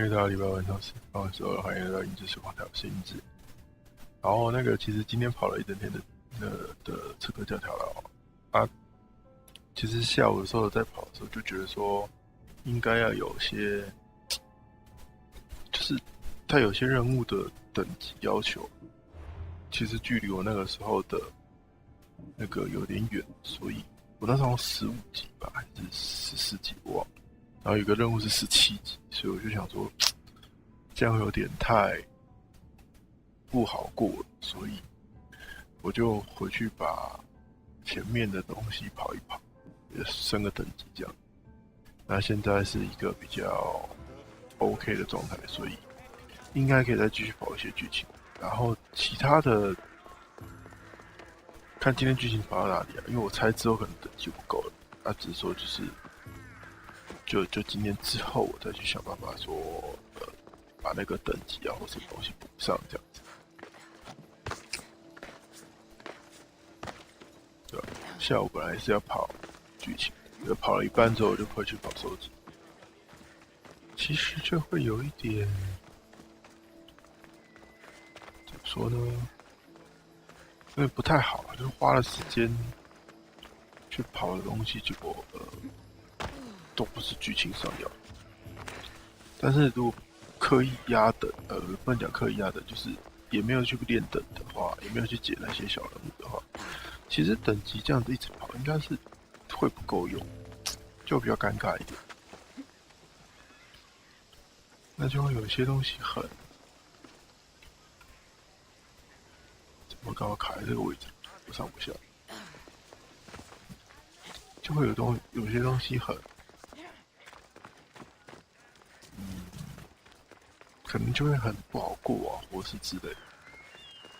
又到礼拜晚上10点的时候，欢迎来到影子时光台，我是影子。然后其实今天跑了一整天的刺客教条了其实下午的时候在跑的时候就觉得说，应该要有些，就是它有些任务的等级要求，其实距离我那个时候的有点远，所以我那时候15级吧，还是14级我忘了。然后有个任务是17级，所以我就想说，这样有点太不好过了，所以我就回去把前面的东西跑一跑，也升个等级这样。那现在是一个比较 OK 的状态，所以应该可以再继续跑一些剧情。然后其他的，看今天剧情跑到哪里啊？因为我猜之后可能等级不够了，只是说就今天之后我再去想办法说，把那个等级或什么东西补上这样子。对吧？下午本来是要跑剧情，跑了一半之后我就回去跑收集。其实这会有一点怎么说呢？因为不太好，就是花了时间去跑的东西，结果都不是剧情上要的。但是如果刻意压等，不能讲刻意压等，就是也没有去练等的话，也没有去解那些小人物的话，其实等级这样子一直跑，应该是会不够用，就比较尴尬一点。那就会有一些东西我刚好卡在这个位置，不上不下，就会有些东西可能就会很不好过或是之类的，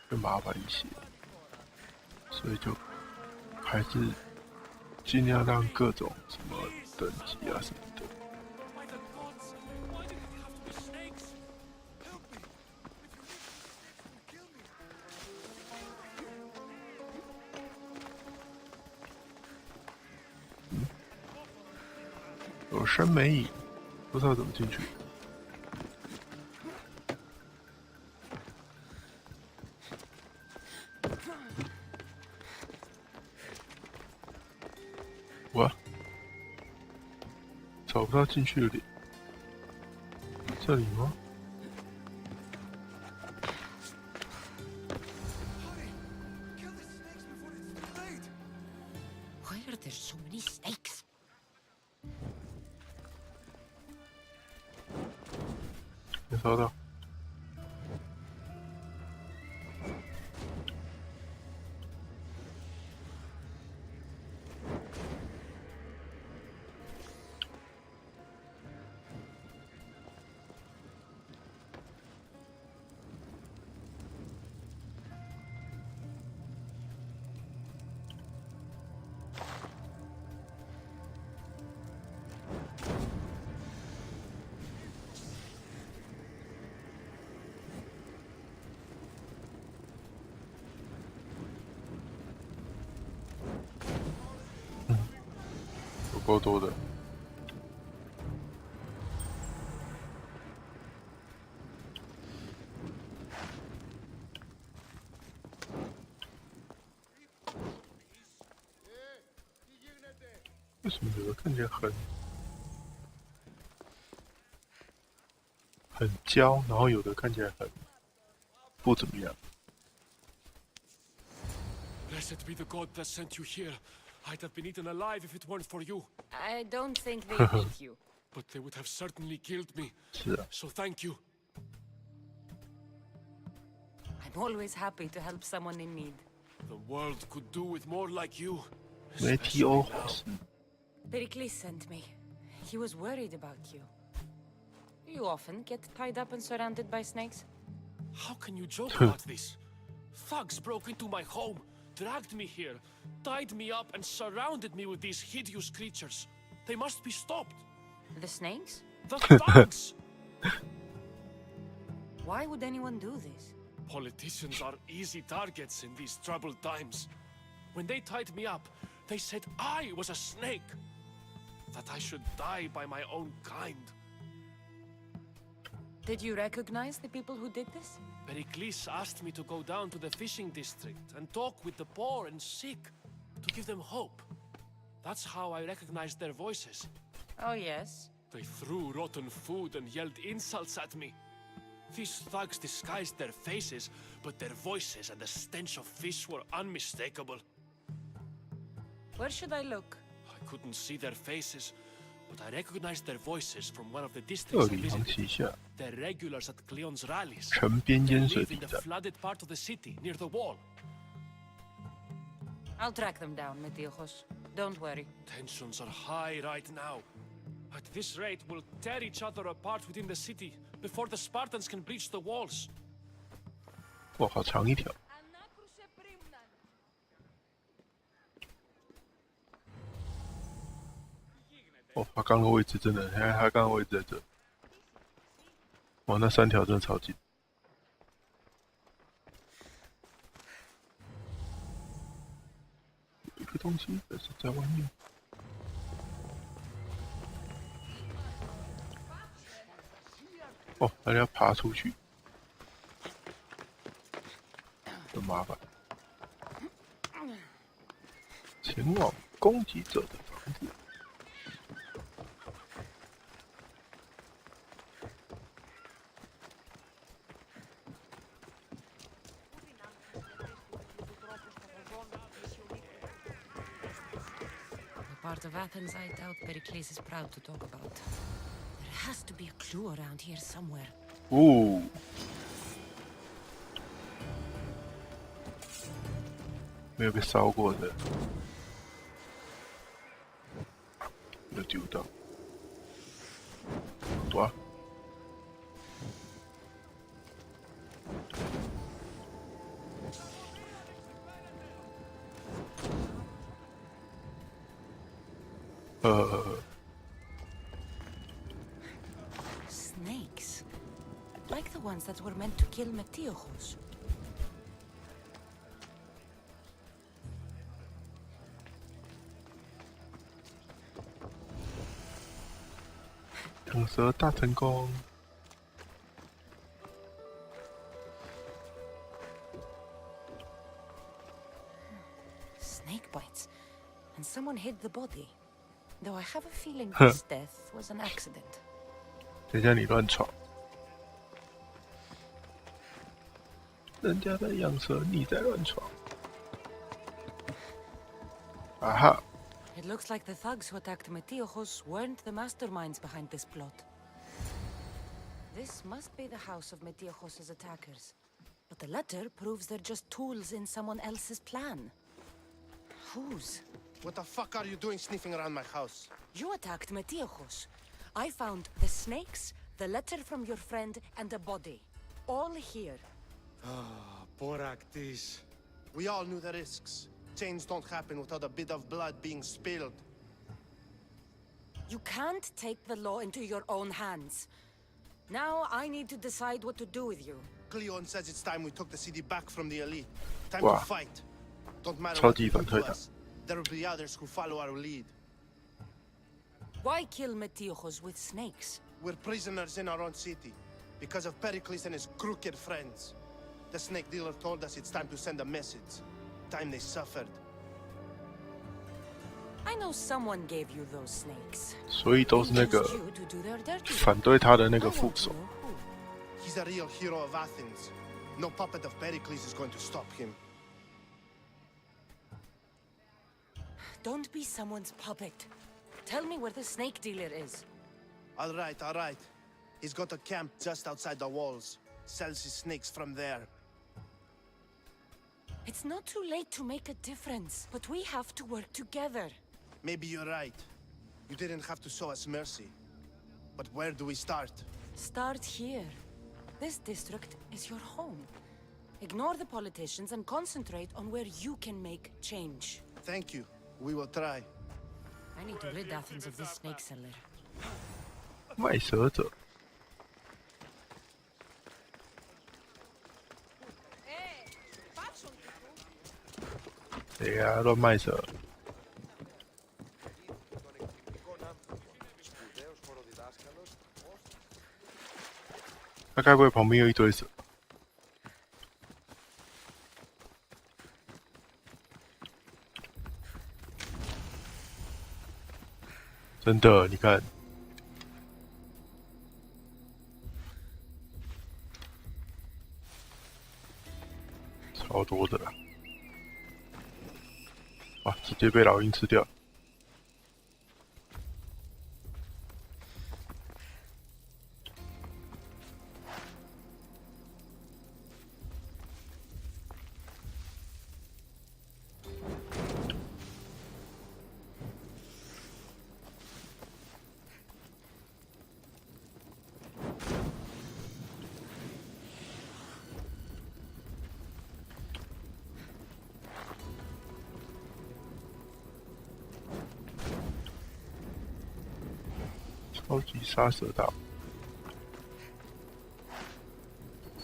会麻烦一些，所以就还是尽量让各种什么等级什么的。有声没影，不知道怎么进去。我找不到进去的点，这里吗？没找到。有够多的。为什么有的看起来很焦，然后有的看起来很不怎么样？Blessed be the god that sent you here. I'd have been eaten alive if it weren't for you. I don't think they eat you. But they would have certainly killed me. 是啊。So thank you. I'm always happy to help someone in need. The world could do with more like you. 没提欧火是。Pericles sent me. He was worried about you. You often get tied up and surrounded by snakes? How can you joke about this? Thugs broke into my home, dragged me here, tied me up and surrounded me with these hideous creatures. They must be stopped. The snakes? The thugs! Why would anyone do this? Politicians are easy targets in these troubled times. When they tied me up, they said I was a snake. that I should die by my own kind. Did you recognize the people who did this? Pericles asked me to go down to the fishing district and talk with the poor and sick, to give them hope. That's how I recognized their voices. Oh, yes. They threw rotten food and yelled insults at me. These thugs disguised their faces, but their voices and the stench of fish were unmistakable. Where should I look? I couldn't see their faces, but I recognized their voices from one of the 这 districts I 里航 visited. 旗下， They're regulars at Cleon's rallies. 城边 They 淹水 live 地 in the 带。 flooded part of the city, near the wall. I'll track them down, Metiojos. Don't worry. Tensions are high right now. At this rate, we'll tear each other apart within the city before the Spartans can breach the walls. 哇，好长一条。哦，他刚刚的位置真的，他刚刚位置在这。哇，那3条真的超近。有一个东西，但是在外面。哦，大家爬出去，很麻烦。前往攻击者的房子。The part of Athens I doubt Pericles is proud to talk about. There has to be a clue around here somewhere. 哦，没有被烧过的，没有丢到。哇！Snakes. Like the ones that were meant to kill Metiojos. 养蛇大成功。Snake bites. And someone hid the body. Though I have a feeling this death was an accident. 等一下你乱闯，人家在养蛇，你在乱闯。啊哈！ It looks like the thugs who attacked Metiojos weren't the masterminds behind this plot. This must be the house of Metiojos' attackers. But the letter proves they're just tools in someone else's plan. Whose? What the fuck are you doing sniffing around my house? You attacked Metiojos. I found the snakes, the letter from your friend, and a body. All here. Ah, Boraktis. We all knew the risks. Change don't happen without a bit of blood being spilled. You can't take the law into your own hands. Now I need to decide what to do with you. Cleon says it's time we took the city back from the elite. Time Wow. to fight. Don't matter 超 what 级 you do 反推 to 的。 us. There will be others who follow our lead. Why kill Metiojos with snakes? We're prisoners in our own city because of Pericles and his crooked friends. The snake dealer told us it's time to send a message. Time they suffered. I know someone gave you those snakes. 所以都是那 They 个 used you to do their dirty work. 反对他的那 I 个 want 副 to 手。 know who. He's a real hero of Athens. No puppet of Pericles is going to stop him. Don't be someone's puppet. Tell me where the snake dealer is. All right, all right. He's got a camp just outside the walls. Sells his snakes from there. It's not too late to make a difference, but we have to work together. Maybe you're right. You didn't have to show us mercy. But where do we start? Start here. This district is your home. Ignore the politicians and concentrate on where you can make change. Thank you. We will try. I need to rid Athens of this snake seller. 卖蛇者，谁呀、乱卖蛇？他该不会旁边有一堆蛇？真的，你看，超多的啦！啊，直接被老鹰吃掉。超级杀蛇大王。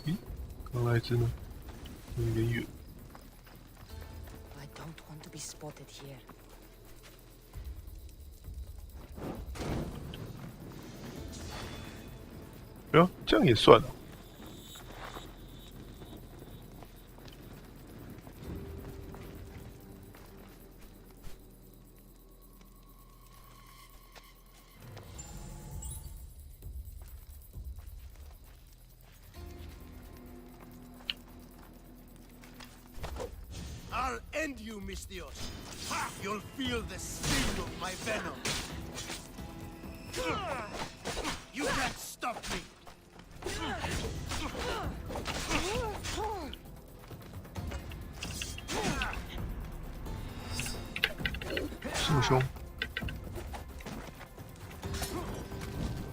咦，刚来一只呢？有点远。I don't want to be spotted here. 哎呦，这样也算了。I'll end you, Mistios. You'll feel the sting of my venom. You can't stop me. 这么凶！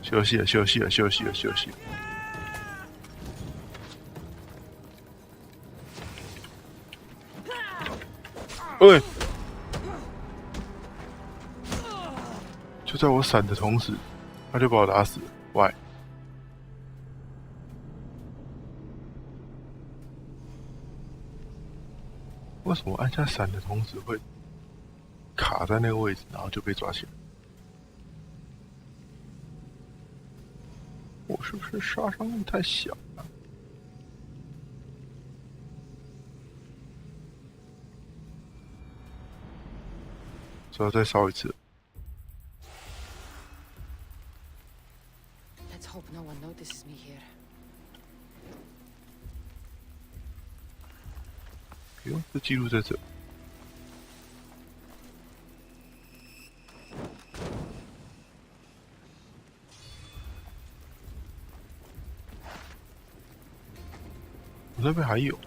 休息了，休息了，休息了，休息了。喂！就在我闪的同时，他就把我打死了。Why？ 为什么按下闪的同时会卡在那个位置，然后就被抓起来？我是不是杀伤力太小了？只要再烧一次。Let's hope no one notices me here. 哎呦，这记录在这。我那边还有。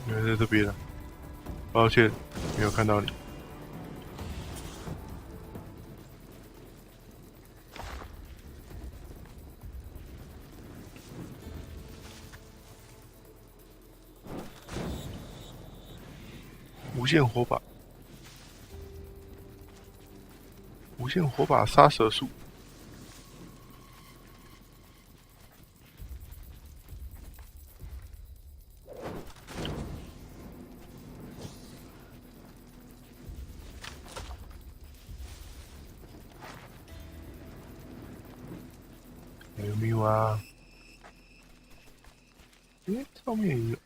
原来在这边啊！抱歉，没有看到你。无限火把，无限火把杀蛇术。有没有啊？诶，上面也有。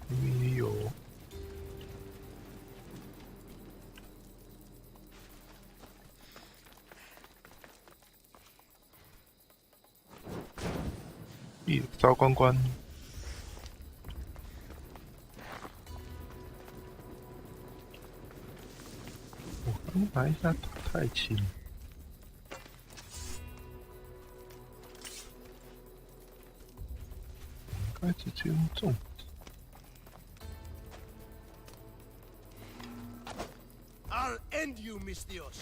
里面也有。咦，招关关。拿一下打太轻，应该直接用重。you, Mistios.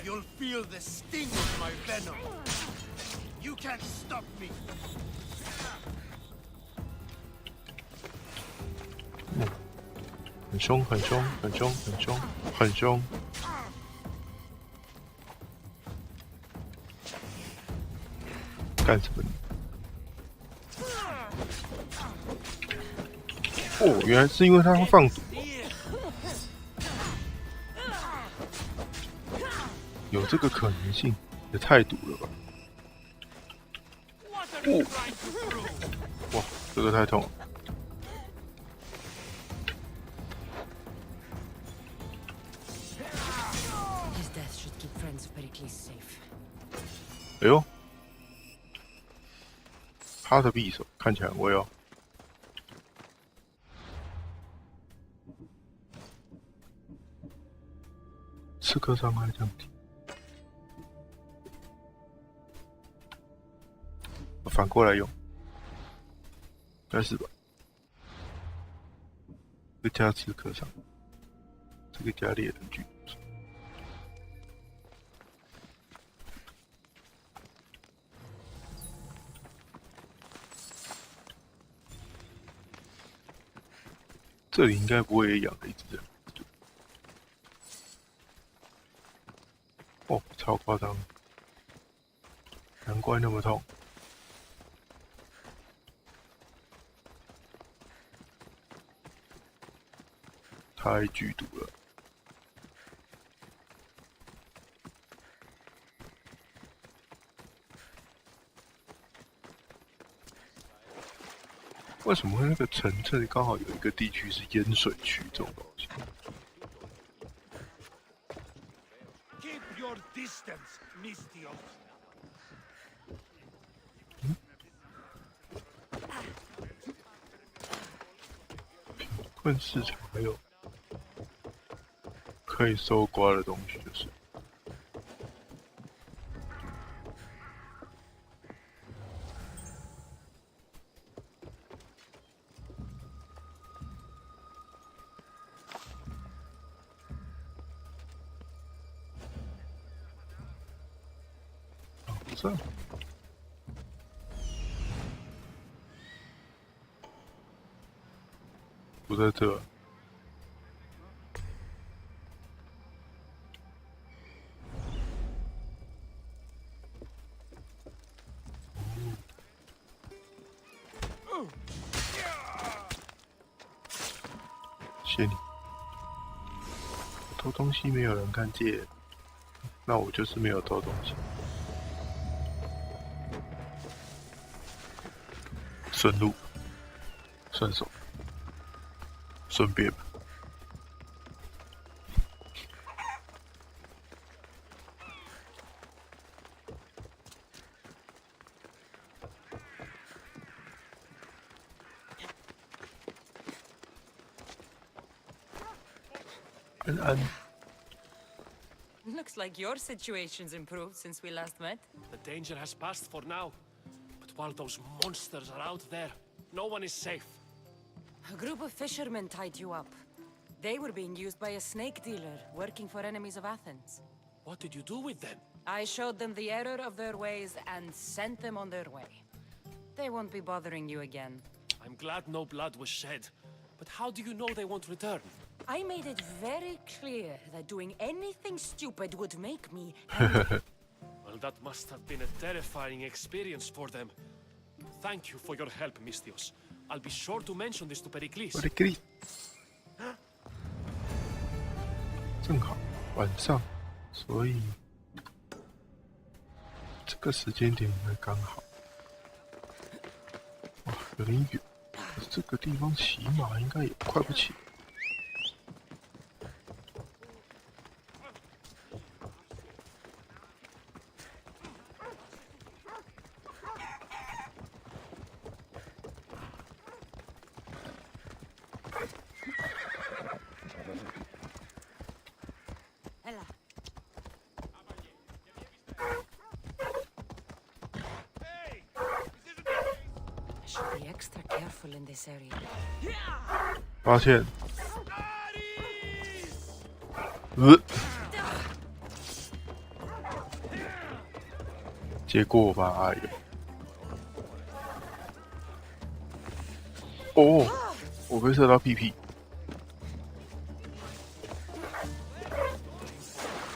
You'll feel the sting of my venom. You can't stop me. 很凶，很凶，很凶，很凶，很凶。干什么？哦，原来是因为他会放毒。有这个可能性，也太毒了吧！哦，哇，这个太痛了。哎呦，他的匕首看起来很威哦。刺客伤害降低。我反过来用，应该是吧？这个加刺客伤，这个加猎人狙。这里应该不会也养了一只这样。哦，超夸张，难怪那么痛。太剧毒了。为什么那个城镇刚好有一个地区是淹水区这种东西？ Keep your distance, Mistios. 贫困市场还有可以搜刮的东西，就是。 这不在这。谢你。偷东西没有人看见，那我就是没有偷东西。 顺路，顺手，顺便吧。安安。Looks like your situation's improved since we last met. The danger has passed for now. While those monsters are out there, no one is safe. A group of fishermen tied you up. They were being used by a snake dealer working for enemies of Athens. What did you do with them? I showed them the error of their ways and sent them on their way. They won't be bothering you again. I'm glad no blood was shed. But how do you know they won't return? I made it very clear that doing anything stupid would make me angry. Well, that must have been a terrifying experience for them. Thank you for your help, Mistios. I'll be sure to mention this to Pericles. 正好晚上，所以这个时间点应该刚好。哇，有点远，可是这个地方骑马应该也快不起。 Should be extra careful in this area. 发现，结果吧，哎呦！哦，我被射到屁屁。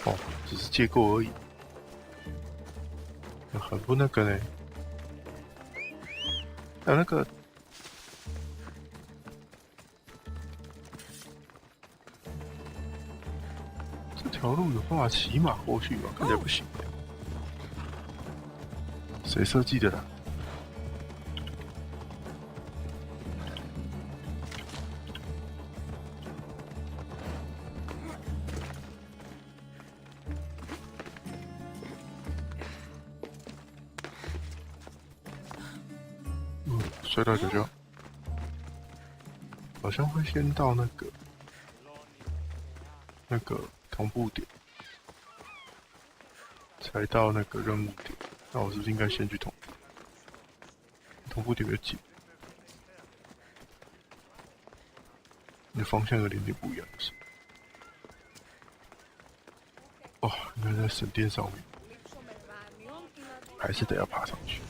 哦，只是借过而已，很不那个呢。还有那个，这条路有办法骑马过去吗？看起来不行。谁设计的啦？摔到脚脚，好像会先到那个同步点，才到那个任务点。那我是不是应该先去同步？同步点比较近，你的方向有点不一样，是？哦，应该在神殿上面，还是得要爬上去。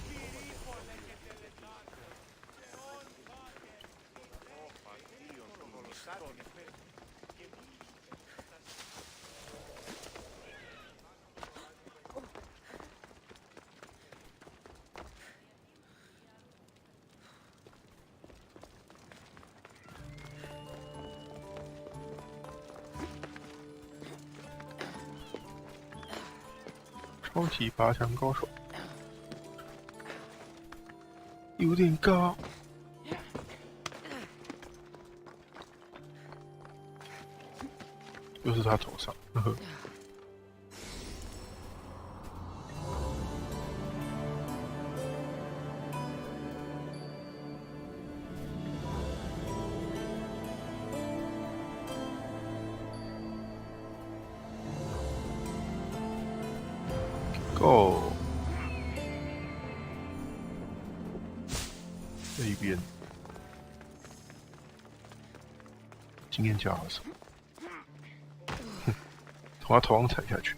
超级拔墙高手，有点高。又是他头上，呵呵。Go， 这一边经验加2，哼，从他头上踩下去。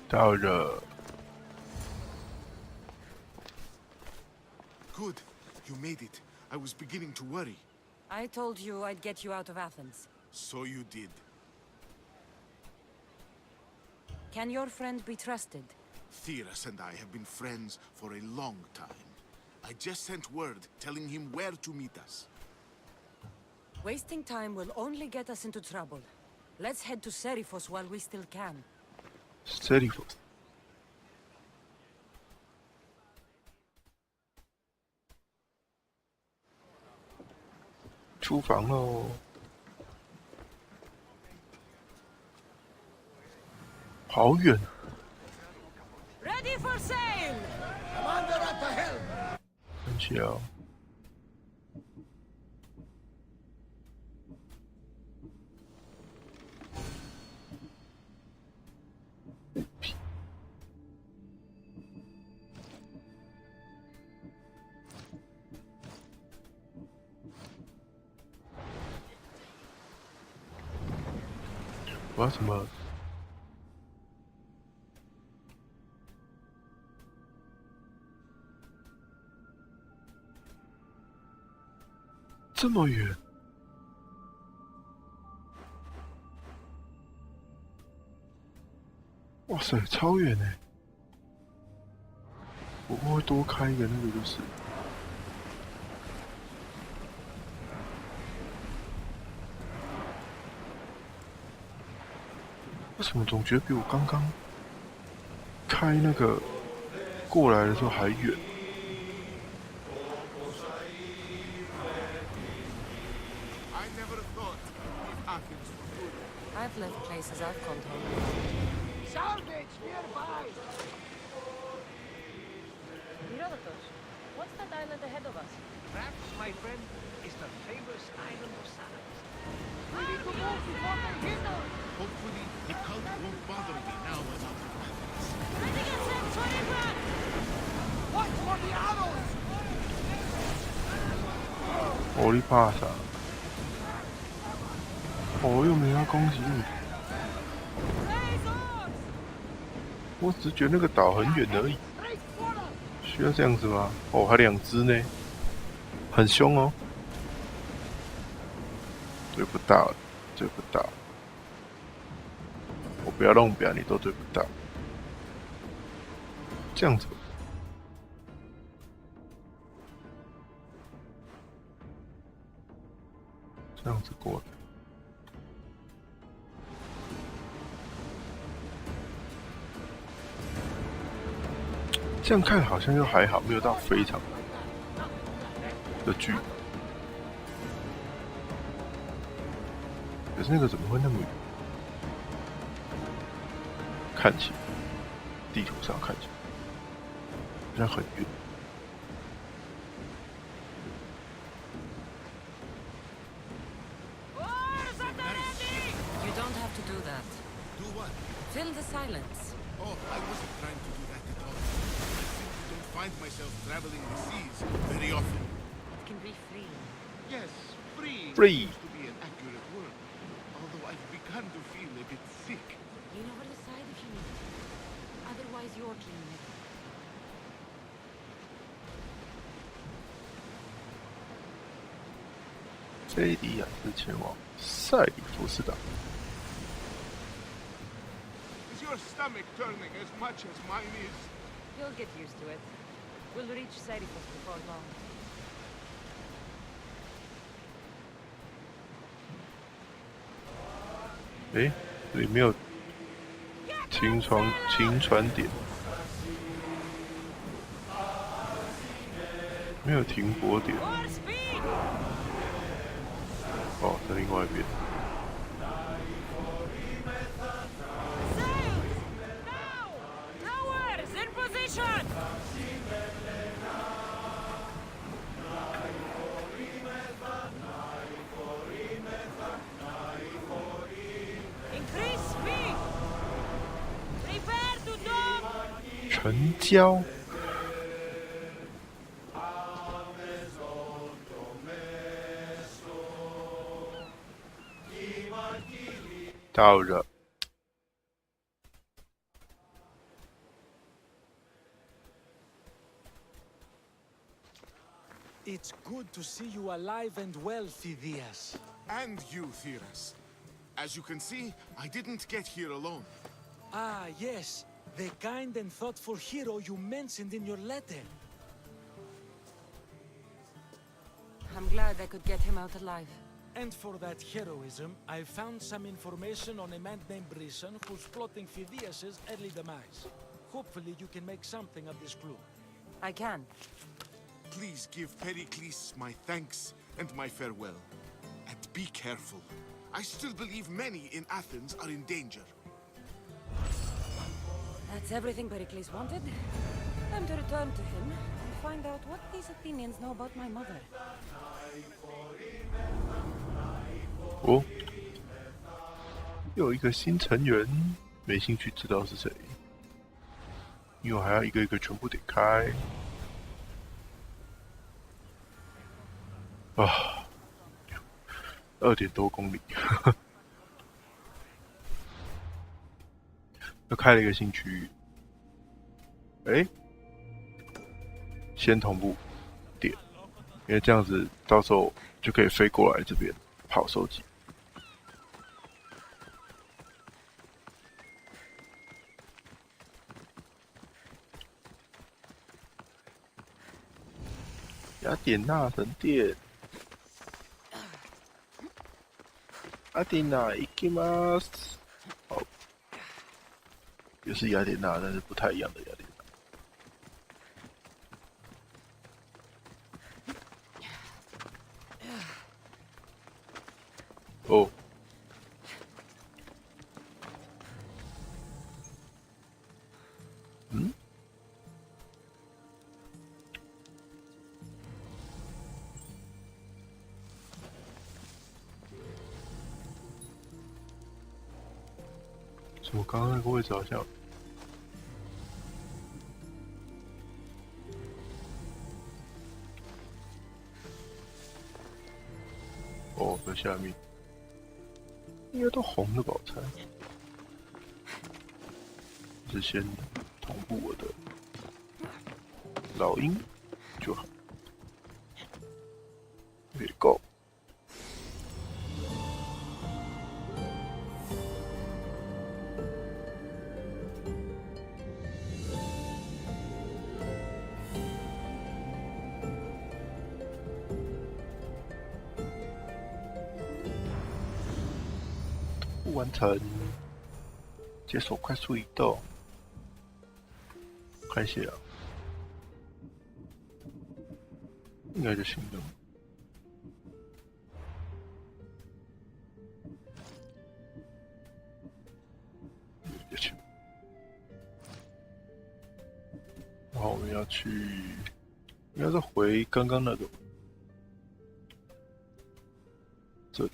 到了。Good. You made it. I was beginning to worry. I told you I'd get you out of Athens. So you did. Can your friend be trusted? Theras and I have been friends for a long time. I just sent word telling him where to meet us. Wasting time will only get us into trouble. Let's head to Serifos while we still can. Serifos。出房喽！好远。Ready for sail! Commander at the helm! 很小。我要什么？这么远？哇塞，超远哎！不过会多开一个那个就是。为什么总觉得比我刚刚开那个过来的时候还远？ I've left places I've called home. Salvage nearby! Herodotus, what's that island ahead of us? That, my friend, is the famous island of silence. We need to move before they hit us! Hopefully, the cult won't bother me now I'm out of Athens. Watch for the arrows! 哦，你怕啥？我又没要攻击你，我只是觉得那个岛很远而已。需要这样子吗？哦，还2只呢，很凶哦。对不到，对不到。我不要弄表，你都对不到。这样子。这样子过来，这样看好像又还好，没有到非常的距离。可是那个怎么会那么远？看起来，地图上看起来好像很远。Fill the silence. Oh, I wasn't trying to do that at all. I simply don't find myself traveling the seas very often. It can be free. Yes, free Free. seems to be an accurate word. Although I've begun to feel a bit sick. Lean over the side if you need to. Otherwise, you're cleaning it. 这里啊是前往塞里佛斯岛。Is your stomach turning as much as mine is? You'll get used to it. We'll reach Serifos before long. 诶，这里没有停船点，没有停泊点。哦，在另外一边。Towers in position. Increase speed. Prepare to dock. 成交。到了。It's good to see you alive and well, Phidias. And you, Theras. As you can see, I didn't get here alone. Ah, yes. The kind and thoughtful hero you mentioned in your letter. I'm glad I could get him out alive. And for that heroism, I found some information on a man named Brisson who's plotting Phidias' early demise. Hopefully you can make something of this clue. I can. Please give Pericles my thanks and my farewell. And be careful. I still believe many in Athens are in danger. That's everything Pericles wanted. Time to return to him and find out what these Athenians know about my mother. 哦，又有一个新成员，没兴趣知道是谁，因为我还要一个一个全部点开。啊，2点多公里，又开了一个新区域。哎，先同步点，因为这样子到时候就可以飞过来这边跑收集。雅典娜神殿。雅典娜行きます。好，也是雅典娜，但是不太一样的雅典娜。哦，怎么刚刚那个位置好像？哦，在下面，应该都红的宝材。是先同步我的老鹰就好。也够。完成，解锁快速移动，看一下，应该就行了。然后我们要去，应该是回刚刚那个，这里。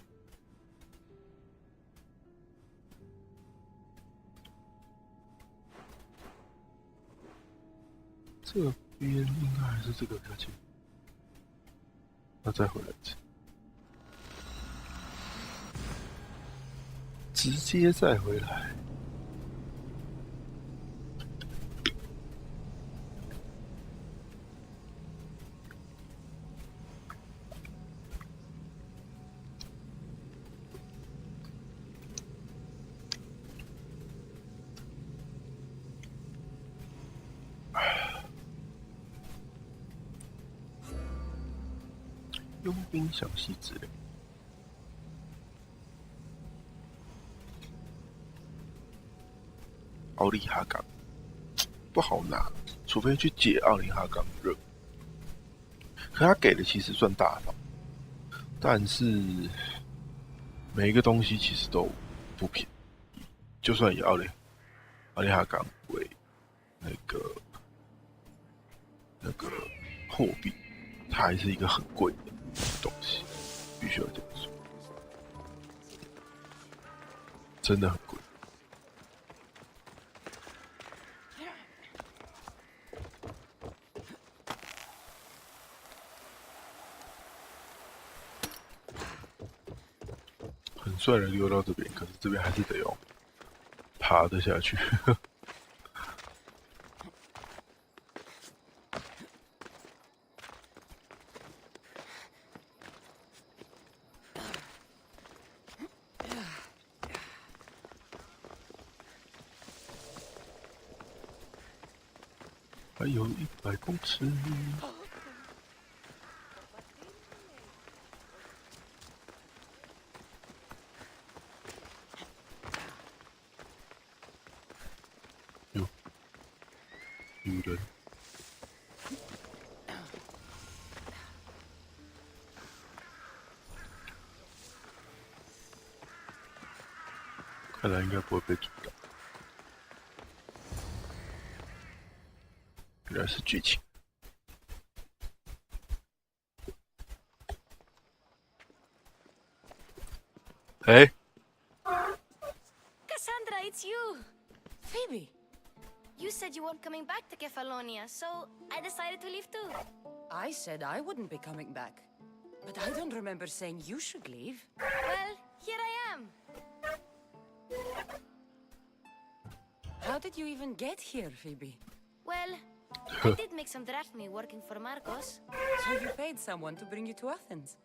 这边应该还是这个比较近，那再回来一次，直接再回来。佣兵详细资料。奥利哈港不好拿，除非去解奥利哈港任务。可他给的其实算大方，但是每一个东西其实都不便宜。就算以奥利哈港为那个货币，它还是一个很贵的东西，必须要这样说，真的很贵。很帅的溜到这边，可是这边还是得用爬得下去。还有100公尺。有人。看来应该不会被阻挡。原来是剧情。哎 Cassandra, it's you! Phoebe, You said you weren't coming back to Kefalonia, so I decided to leave too. I said I wouldn't be coming back. But I don't remember saying you should leave. Well, here I am. How did you even get here, Phoebe? Well, I did make some drachmi working for Marcos. So you paid someone to bring you to Athens?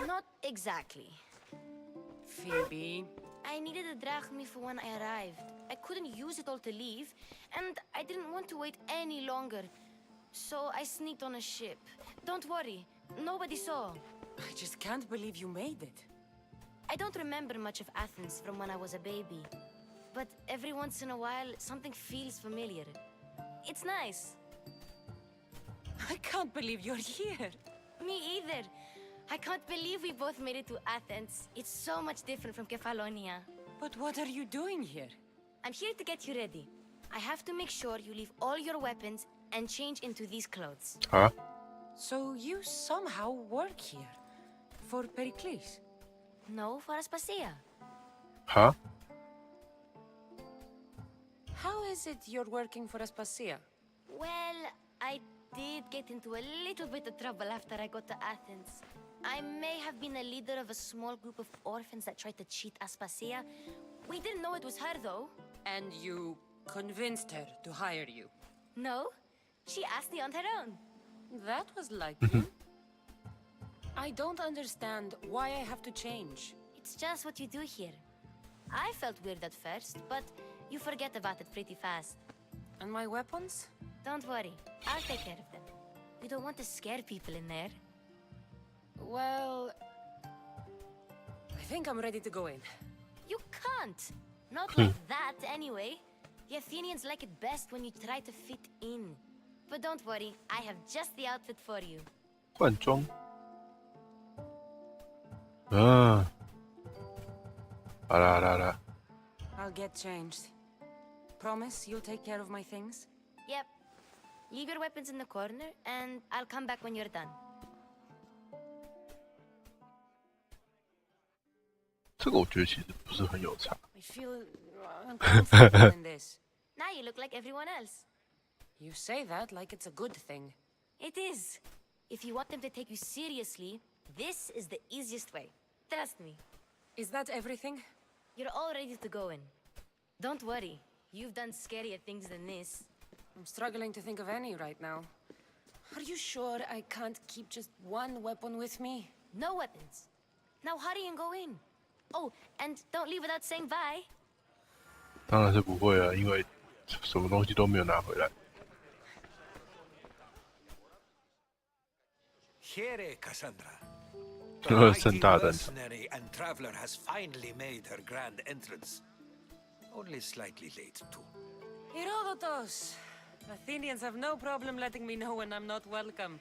Not exactly. Phoebe. I needed a drachmi for when I arrived. I couldn't use it all to leave, and I didn't want to wait any longer. So I sneaked on a ship. Don't worry, nobody saw. I just can't believe you made it. I don't remember much of Athens from when I was a baby. But every once in a while, something feels familiar. It's nice. I can't believe you're here. Me either. I can't believe we both made it to Athens. It's so much different from Kefalonia. But what are you doing here? I'm here to get you ready. I have to make sure you leave all your weapons and change into these clothes. Huh? So you somehow work here? For Pericles? No, for Aspasia. Huh? is it you're working for Aspasia? Well, I did get into a little bit of trouble after I got to Athens. I may have been a leader of a small group of orphans that tried to cheat Aspasia. We didn't know it was her, though. And you convinced her to hire you? No, she asked me on her own. That was like you. I don't understand why I have to change. It's just what you do here. I felt weird at first, but you forget about it pretty fast. And my weapons? Don't worry, I'll take care of them. You don't want to scare people in there. Well, I think I'm ready to go in. You can't. Not like that, anyway. The Athenians like it best when you try to fit in. But don't worry, I have just the outfit for you. 换装。啊，好啦好啦好啦， I'll get changed. Promise you'll take care of my things? Yep. Leave your weapons in the corner, and I'll come back when you're done. 这个我觉得其实不是很有差。 I feel uncomfortable in this. Now you look like everyone else. You say that like it's a good thing. It is. If you want them to take you seriously, this is the easiest way. Trust me. Is that everything? You're all ready to go in. Don't worry. You've done scarier things than this. I'm struggling to think of any right now. Are you sure I can't keep just one weapon with me? No weapons. Now hurry and go in. Oh, and don't leave without saying bye. 当然是不会啊，因为什么东西都没有拿回来。 Here, Cassandra. Oh, The mighty Santa then. mercenary and traveler has finally made her grand entrance. Only slightly late, too. Herodotus! Athenians have no problem letting me know when I'm not welcome.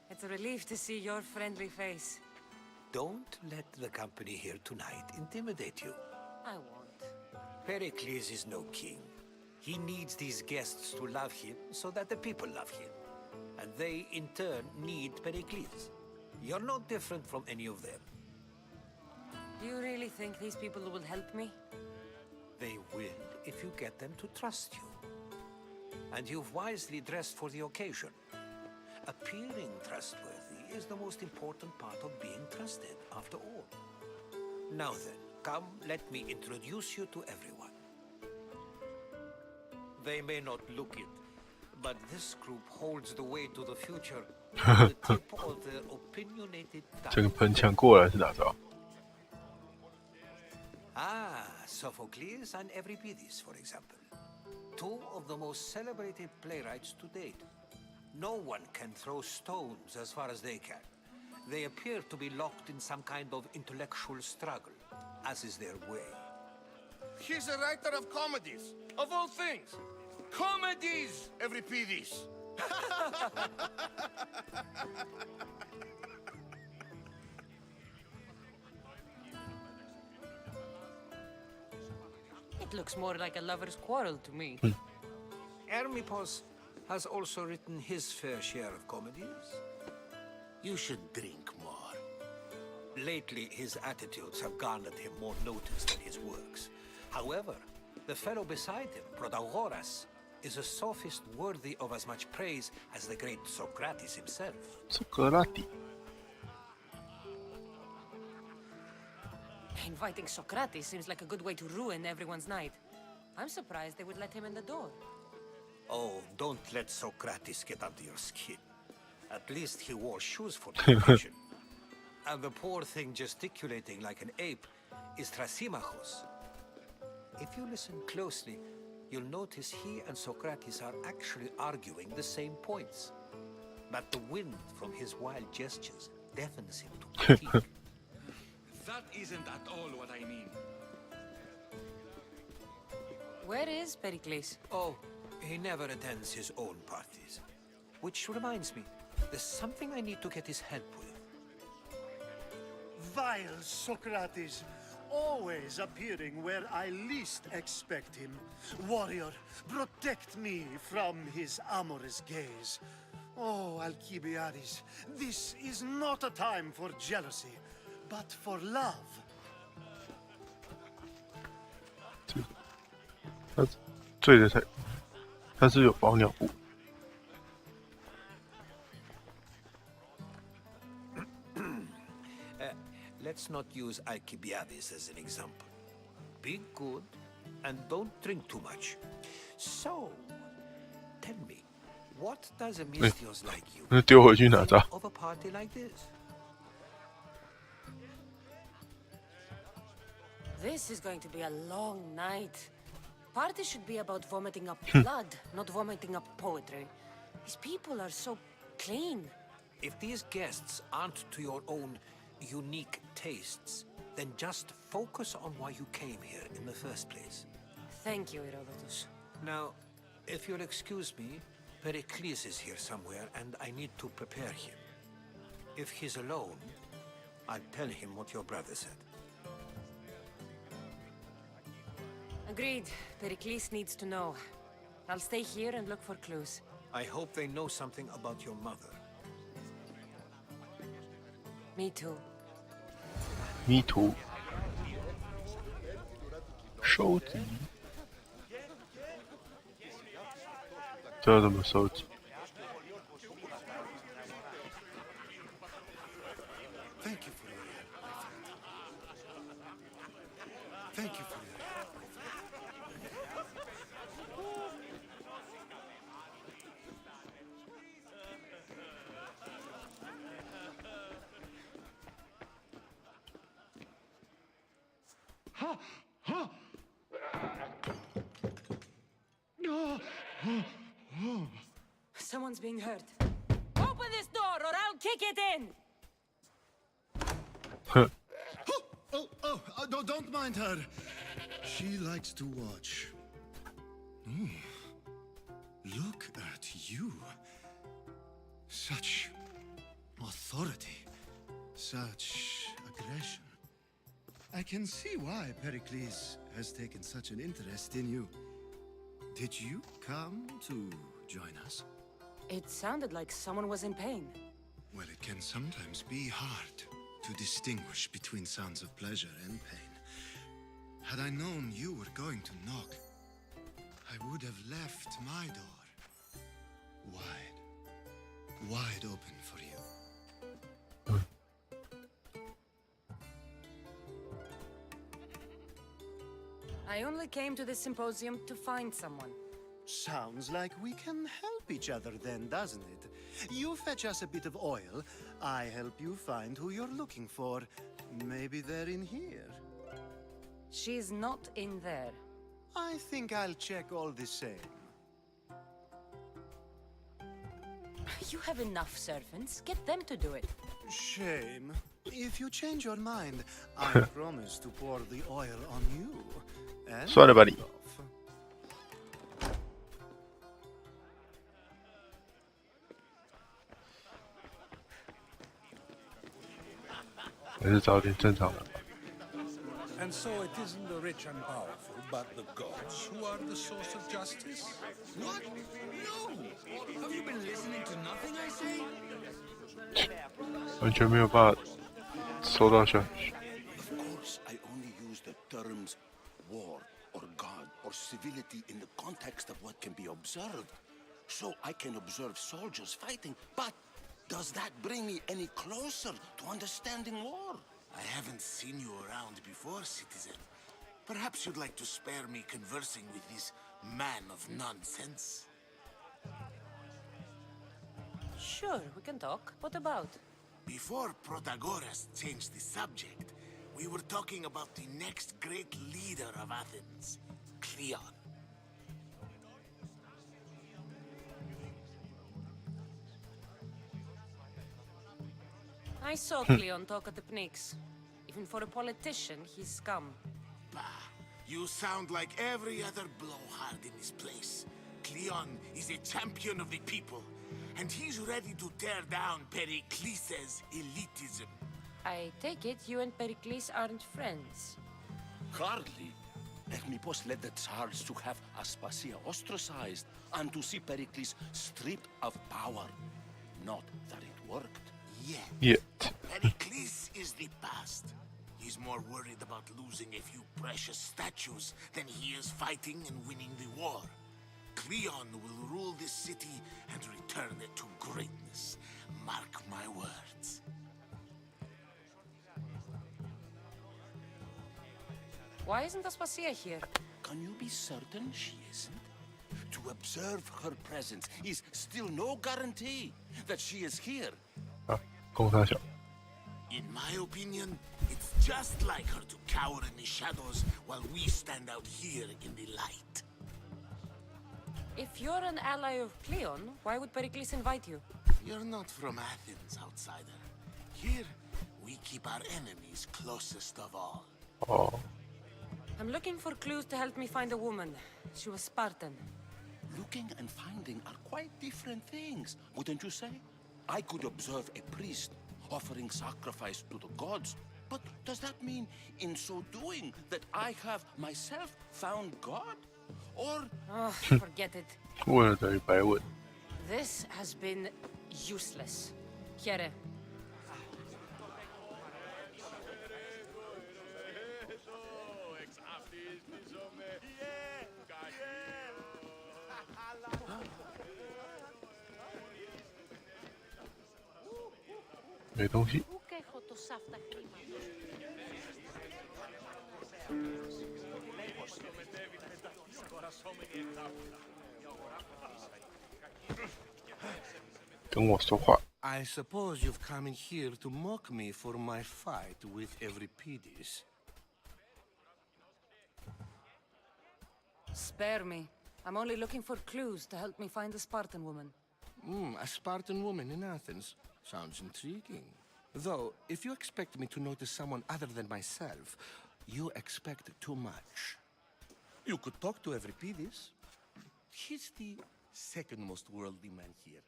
It's a relief to see your friendly face. Don't let the company here tonight intimidate you. I won't. Pericles is no king. He needs these guests to love him so that the people love him. And they, in turn, need Pericles. You're no different from any of them. Do you really think these people will help me? They will if you get them to trust you. And you've wisely dressed for the occasion. Appearing trustworthy is the most important part of being trusted, after all. Now then, come, let me introduce you to everyone. They may not look it, but this group holds the way to the future at the tip of their opinionated 这个 tongue. 喷枪过来是哪招？ Ah, Sophocles and Euripides, for example. Two of the most celebrated playwrights to date. No one can throw stones as far as they can. They appear to be locked in some kind of intellectual struggle, as is their way. He's a writer of comedies, of all things. Comedies, Euripides. It looks more like a lover's quarrel to me. Hermippos has also written his fair share of comedies. You should drink more. Lately, his attitudes have garnered him more notice than his works. However, the fellow beside him, Protagoras, is a sophist worthy of as much praise as the great Socrates himself. 苏格拉底。 Inviting Socrates seems like a good way to ruin everyone's night. I'm surprised they would let him in the door. Oh, don't let Socrates get under your skin. At least he wore shoes for the occasion. And the poor thing gesticulating like an ape is Thrasymachos. If you listen closely, you'll notice he and Socrates are actually arguing the same points. But the wind from his wild gestures deafens him to critique. That isn't at all what I mean. Where is Pericles? Oh, he never attends his own parties. Which reminds me, there's something I need to get his help with. Vile Socrates, always appearing where I least expect him. Warrior, protect me from his amorous gaze. Oh, Alcibiades, this is not a time for jealousy, but for love. 他醉的太但是有包尿布。Let's not use Alcibiades as an example. Be good and don't drink too much. So, tell me, what does a Misthios like you 那丢回去哪吒？ of a party like this? This is going to be a long night. Party should be about vomiting up blood, not vomiting up poetry. These people are so clean. If these guests aren't to your own unique tastes, then just focus on why you came here in the first place. Thank you, Herodotus. Now, if you'll excuse me, Pericles is here somewhere and I need to prepare him. If he's alone, I'll tell him what your brother said. Agreed. Pericles needs to know. I'll stay here and look for clues. I hope they know something about your mother. Me too.迷途收集，这要怎么收集？ Thank you for your help, my friend. Thank you for your help, my friend. Someone's being hurt. Open this door or I'll kick it in! No, don't mind her. She likes to watch. Look at you. Such authority. Such aggression. I can see why Pericles has taken such an interest in you. Did you come to join us? It sounded like someone was in pain. Well, it can sometimes be hard to distinguish between sounds of pleasure and pain. Had I known you were going to knock, I would have left my door wide open for you. I only came to this symposium to find someone. Sounds like we can help each other then, doesn't it? You fetch us a bit of oil, I help you find who you're looking for. Maybe they're in here. She's not in there. I think I'll check all the same. You have enough servants. Get them to do it. Shame. If you change your mind, I promise to pour the oil on you. And 算了吧你。 还是找点正常的吧。 And so it isn't the rich and powerful, but the gods who are the source of justice? What? No! Have you been listening to nothing I say? 完全没有办法收到消息。 Of course, I only use the terms war or god or civility in the context of what can be observed. So I can observe soldiers fighting, but does that bring me any closer to understanding war? I haven't seen you around before, citizen. Perhaps you'd like to spare me conversing with this man of nonsense? Sure, we can talk. What about? Before Protagoras changed the subject, we were talking about the next great leader of Athens, Cleon. I saw Cleon talk at the Pnyx. Even for a politician, he's scum. Bah, you sound like every other blowhard in this place. Cleon is a champion of the people, and he's ready to tear down Pericles' elitism. I take it you and Pericles aren't friends. Hardly. Hermippos led the Tsars to have Aspasia ostracized and to see Pericles stripped of power. Not that it worked. Yet. Pericles is the past. He's more worried about losing a few precious statues than he is fighting and winning the war. Cleon will rule this city and return it to greatness. Mark my words. Why isn't Aspasia here? Can you be certain she isn't? To observe her presence is still no guarantee that she is here. 啊，公三小。 In my opinion, it's just like her to cower in the shadows while we stand out here in the light. If you're an ally of Cleon, why would Pericles invite you? You're not from Athens, outsider. Here, we keep our enemies closest of all. Oh. I'm looking for clues to help me find a woman. She was Spartan. Looking and finding are quite different things, wouldn't you say? I could observe a priest offering sacrifice to the gods, but does that mean, in so doing, that I have myself found God? Or... Oh, forget it. 问了等于白问。 This has been useless. Here. "没东西。 跟我说话。 I suppose you've come in here to mock me for my fight with Euripides. Spare me. I'm only looking for clues to help me find a Spartan woman. A Spartan woman in Athens. Sounds intriguing. Though, if you expect me to notice someone other than myself, you expect too much. You could talk to Euripides. He's the second most worldly man here.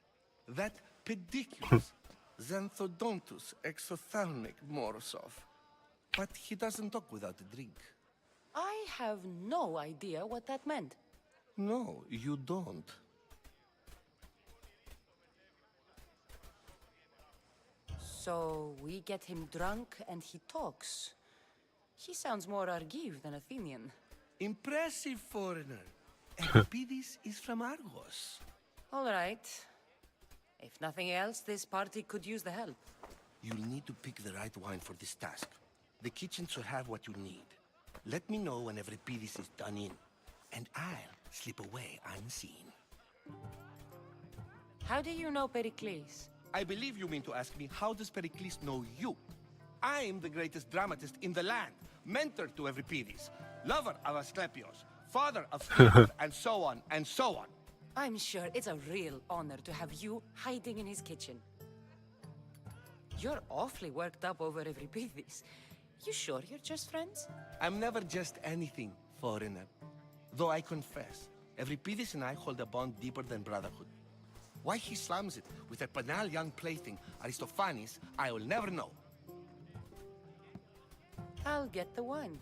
That pediculous Xanthodontus exophthalmic Morosov. But he doesn't talk without a drink. I have no idea what that meant. No, you don't. So we get him drunk and he talks. He sounds more Argive than Athenian. Impressive, foreigner. Euripides is from Argos. All right. If nothing else, this party could use the help. You'll need to pick the right wine for this task. The kitchen should have what you need. Let me know when Euripides is done in, and I'll slip away unseen. How do you know Pericles? I believe you mean to ask me, how does Pericles know you? I'm the greatest dramatist in the land, mentor to Euripides, lover of Asclepios, father of Caesar, and so on, and so on. I'm sure it's a real honor to have you hiding in his kitchen. You're awfully worked up over Euripides. You sure you're just friends? I'm never just anything, foreigner. Though I confess, Euripides and I hold a bond deeper than brotherhood. Why he slams it with a banal young plaything, Aristophanes, I will never know. I'll get the wine.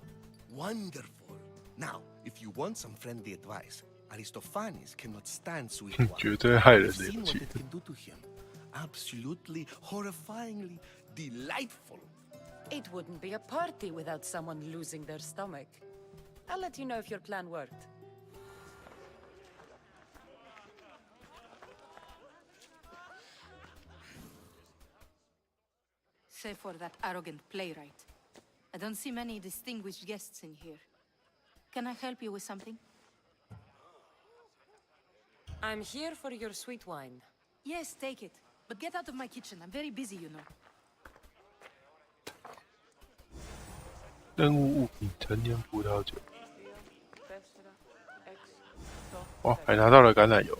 Wonderful. Now, if you want some friendly advice, Aristophanes cannot stand sweet wine. 绝对害人 I've 的 seen 游 what 戏。 it can do to him. Absolutely, horrifyingly delightful. It wouldn't be a party without someone losing their stomach. I'll let you know if your plan worked. Save for that arrogant playwright. I don't see many distinguished guests in here. Can I help you with something? I'm here for your sweet wine. Yes, take it. But get out of my kitchen. I'm very busy, you know. 任务物品：陈年葡萄酒。哦，还拿到了橄榄油。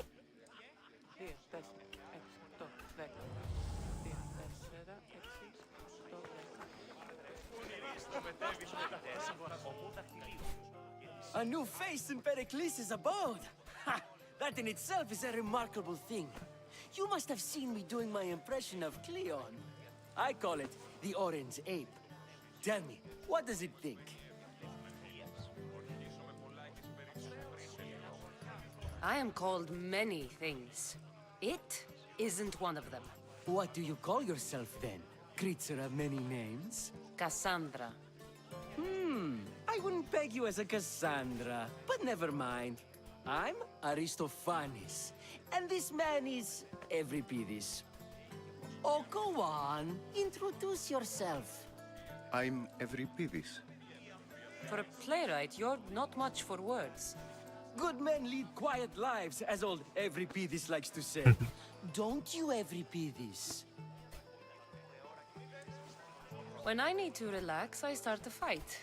A new face in Pericles' abode! Ha! That in itself is a remarkable thing. You must have seen me doing my impression of Cleon. I call it the Orange Ape. Tell me, what does it think? I am called many things. It isn't one of them. What do you call yourself then? Creature of many names? Cassandra. I wouldn't peg you as a Cassandra, but never mind. I'm Aristophanes, and this man is Euripides. Oh, go on. Introduce yourself. I'm Euripides. For a playwright, you're not much for words. Good men lead quiet lives, as old Euripides likes to say. Don't you, Euripides? When I need to relax, I start a fight.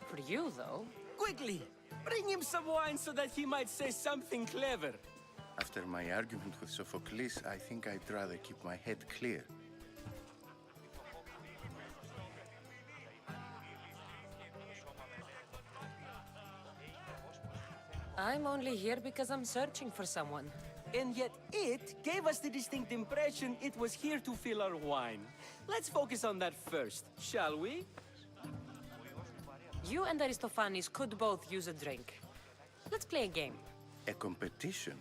For you, though... Quickly! Bring him some wine so that he might say something clever. After my argument with Sophocles, I think I'd rather keep my head clear. I'm only here because I'm searching for someone. And yet it gave us the distinct impression it was here to fill our wine. Let's focus on that first, shall we? You and Aristophanes could both use a drink. Let's play a game. A competition?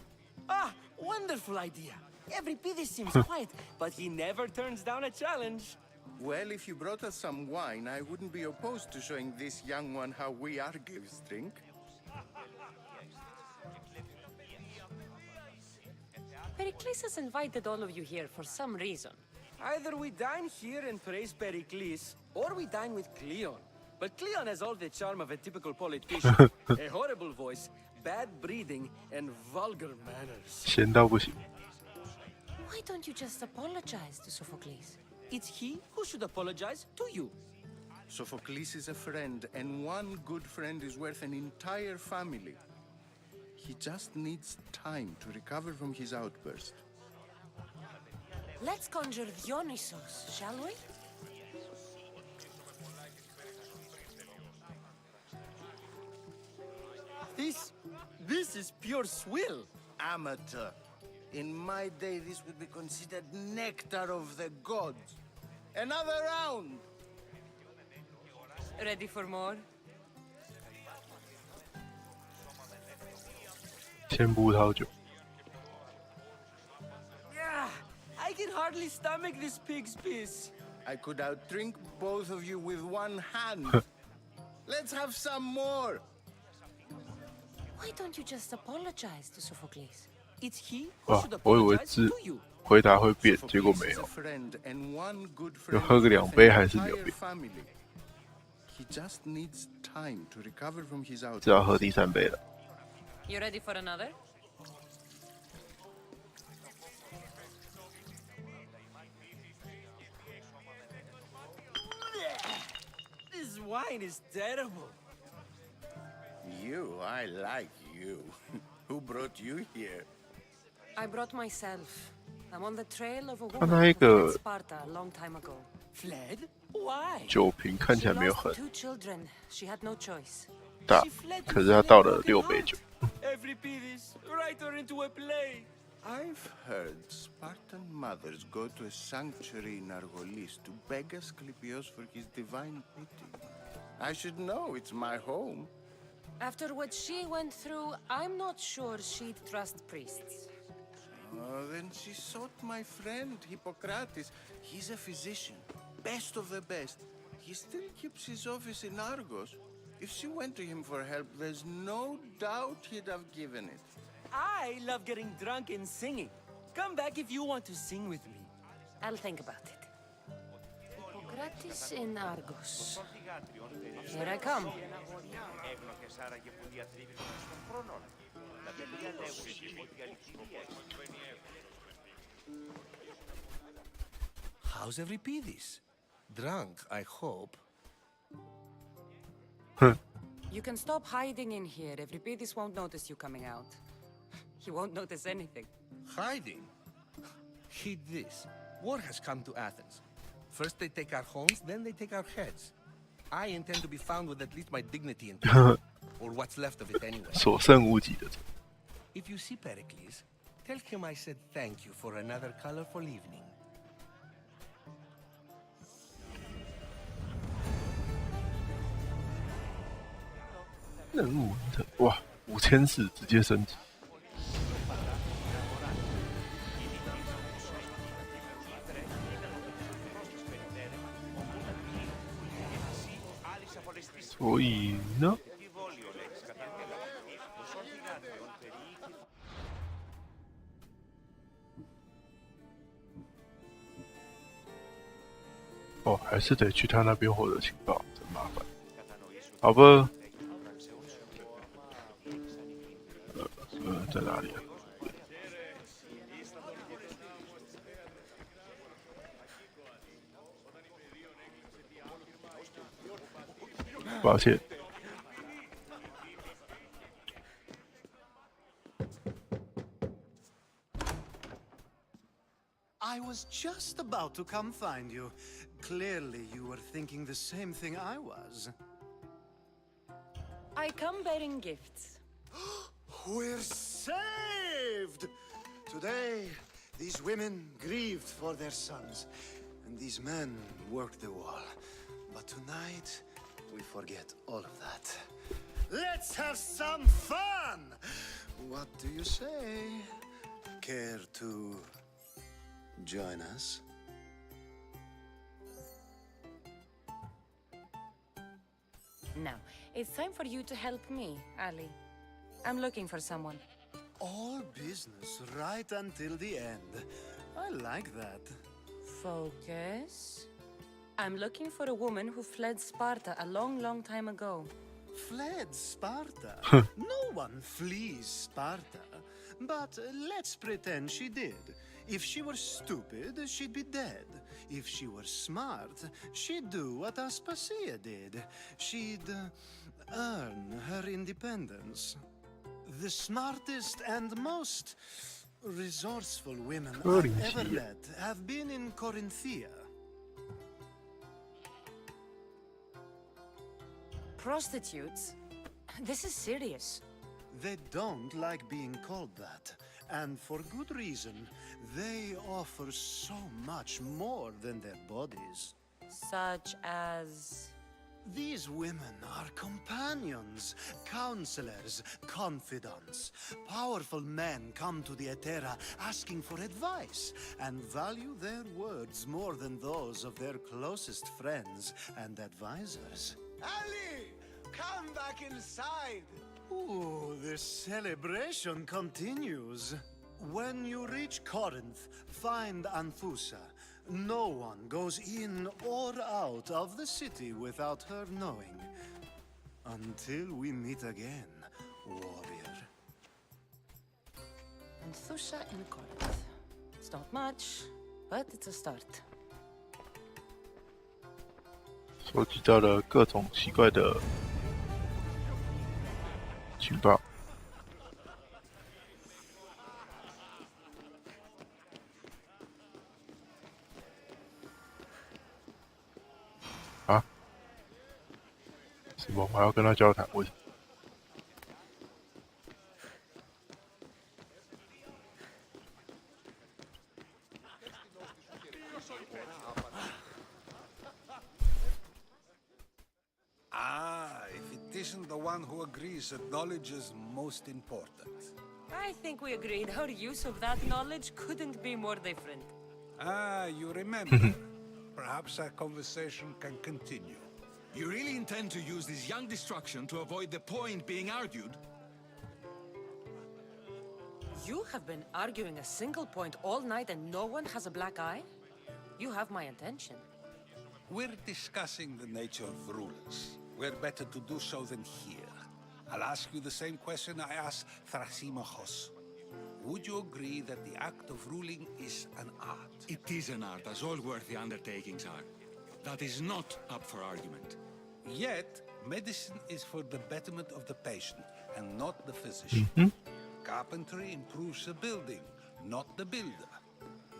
Ah, wonderful idea. Euripides seems quiet, but he never turns down a challenge. Well, if you brought us some wine, I wouldn't be opposed to showing this young one how we Argives drink. Pericles has invited all of you here for some reason. Either we dine here and praise Pericles, or we dine with Cleon. But Cleon has all the charm of a typical politician. A horrible voice, bad breeding, and vulgar manners. 闲到不行。 Why don't you just apologize to Sophocles? It's he who should apologize to you. Sophocles is a friend, and one good friend is worth an entire family. He just needs time to recover from his outburst. Let's conjure Dionysos, shall we? This is pure swill. Amateur. In my day, this would be considered nectar of the gods. Another round! Ready for more? 先葡萄酒。 Yeah, I can hardly stomach this pig's piss. I could outdrink both of you with one hand. Let's have some more! Why don't you just apologize to Sophocles? It's he 哇，我以为是回答会变，结果没有。就喝个2杯还是没有变。 He just needs time to recover from his outburst. 只要喝第3杯了。 You ready for another? This wine is terrible. You, I like you. Who brought you here? I brought myself. I'm on the trail of a 他 woman 那一 who 个 fled Sparta a long time ago. Fled? Why? 酒瓶看起 She 来没有 lost 很 2 children. She had no choice. 大，可是他倒了6杯酒。 Euripides, write her into a play. I've heard Spartan mothers go to a sanctuary in Argolis to beg Asclepios for his divine pity. I should know, it's my home. After what she went through, I'm not sure she'd trust priests. Oh, then she sought my friend, Hippocrates. He's a physician, best of the best. He still keeps his office in Argos. If she went to him for help, there's no doubt he'd have given it. I love getting drunk and singing. Come back if you want to sing with me. I'll think about it. Hippocrates in Argos. Here I come. How's Euripides? Drunk, I hope. You can stop hiding in here. Euripides won't notice you coming out. He won't notice anything. Hiding? Heed this. War has come to Athens. First they take our homes, then they take our heads. I intend to be found with at least my dignity intact. Or what's left of it anyway. 所剩无几的。 If you see Pericles, tell him I said thank you for another colorful evening. 任务完成，哇，5000直接升级。所以呢？哦，还是得去他那边获得情报，真麻烦。好吧，在哪里啊？抱歉。I was just about to come find you. Clearly, you were thinking the same thing I was. I come bearing gifts. We're saved! Today, these women grieved for their sons, and these men worked the wall. But tonight, we forget all of that. Let's have some fun! What do you say? Care to join us? Now, it's time for you to help me, Ali. I'm looking for someone. All business right until the end. I like that. Focus. I'm looking for a woman who fled Sparta a long, long time ago. Fled Sparta? No one flees Sparta. But let's pretend she did. If she were stupid, she'd be dead. If she were smart, she'd do what Aspasia did. She'd earn her independence. The smartest and most resourceful women I've ever met have been in Corinthia. Prostitutes? This is serious. They don't like being called that. And for good reason. They offer so much more than their bodies. Such as... These women are companions, counselors, confidants. Powerful men come to the Etera asking for advice and value their words more than those of their closest friends and advisors. Ali! Come back inside! Ooh, the celebration continues. When you reach Corinth, find Anthusa. No one goes in or out of the city without her knowing. Until we meet again, warrior. Anthusa in Corinth. It's not much, but it's a start. 收集到了各种奇怪的情报。啊？什么？我还要跟他交谈？为什么？If it isn't the one who agrees that knowledge is most important. I think we agreed our use of that knowledge couldn't be more different. You remember. Perhaps our conversation can continue. You really intend to use this young destruction to avoid the point being argued? You have been arguing a single point all night and no one has a black eye? You have my attention. We're discussing the nature of rulers. We're better to do so than here. I'll ask you the same question I asked Thrasymachos. Would you agree that the act of ruling is an art? It is an art, as all worthy undertakings are. That is not up for argument. Yet, medicine is for the betterment of the patient, and not the physician. Carpentry improves the building, not the builder.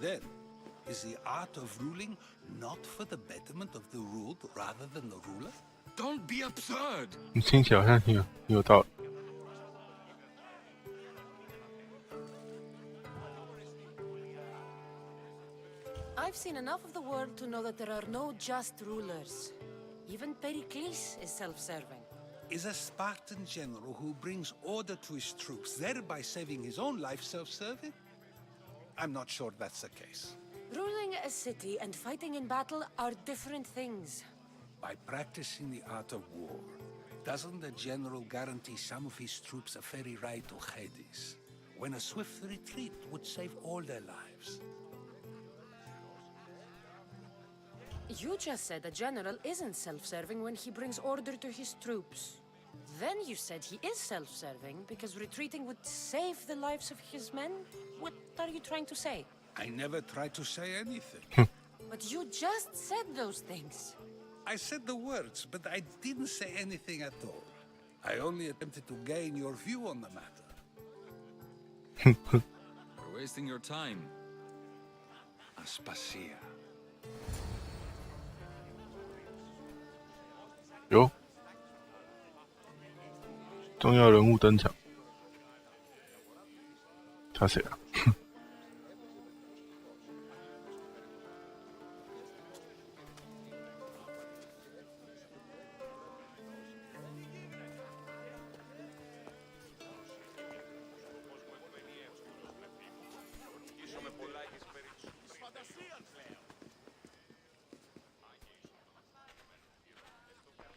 Then, is the art of ruling not for the betterment of the ruled rather than the ruler? Don't be absurd! 你听起来好像挺有道理。I've seen enough of the world to know that there are no just rulers. Even Pericles is self-serving. Is a Spartan general who brings order to his troops, thereby saving his own life, self-serving? I'm not sure that's the case. Ruling a city and fighting in battle are different things. By practicing the art of war, doesn't the general guarantee some of his troops a ferry ride to Hades, when a swift retreat would save all their lives? You just said a general isn't self-serving when he brings order to his troops. Then you said he is self-serving because retreating would save the lives of his men? What are you trying to say? I never tried to say anything. But you just said those things. I said the words, but I didn't say anything at all. I only attempted to gain your view on the matter. You're wasting your time. Aspasia. 有重要人物登场，他谁啊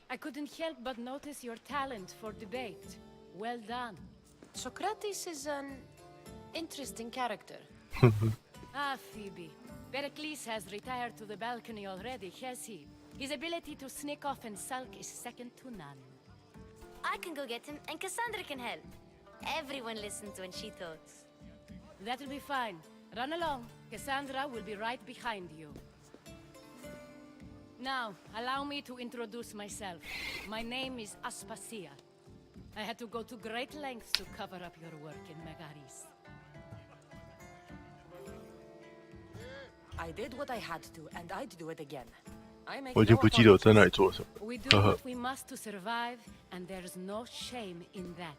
？I couldn't help but notice your talent for debate. Well done. Socrates is an interesting character. Ah, Phoebe. Pericles has retired to the balcony already, has he? His ability to sneak off and sulk is second to none. I can go get him, and Cassandra can help. Everyone listens when she talks. That'll be fine. Run along. Cassandra will be right behind you. Now, allow me to introduce myself. My name is Aspasia. I had to go to great lengths to cover up your work in Megaris. I did what I had to, and I'd do it again. I make 我已经 no 不记得我在哪里 apologies. 做了什么。 We do 呵呵 what we must to survive, and there's no shame in that.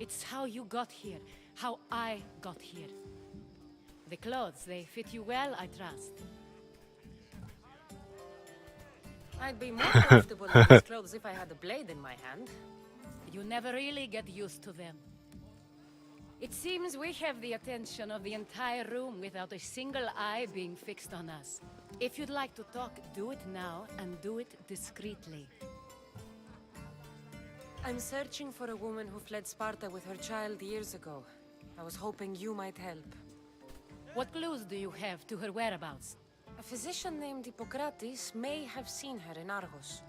It's how you got here, how I got here. The clothes, they fit you well, I trust. I'd be more comfortable in these clothes if I had a blade in my hand. You never really get used to them. It seems we have the attention of the entire room without a single eye being fixed on us. If you'd like to talk, do it now, and do it discreetly. I'm searching for a woman who fled Sparta with her child years ago. I was hoping you might help. What clues do you have to her whereabouts? A physician named Hippocrates may have seen her in Argos.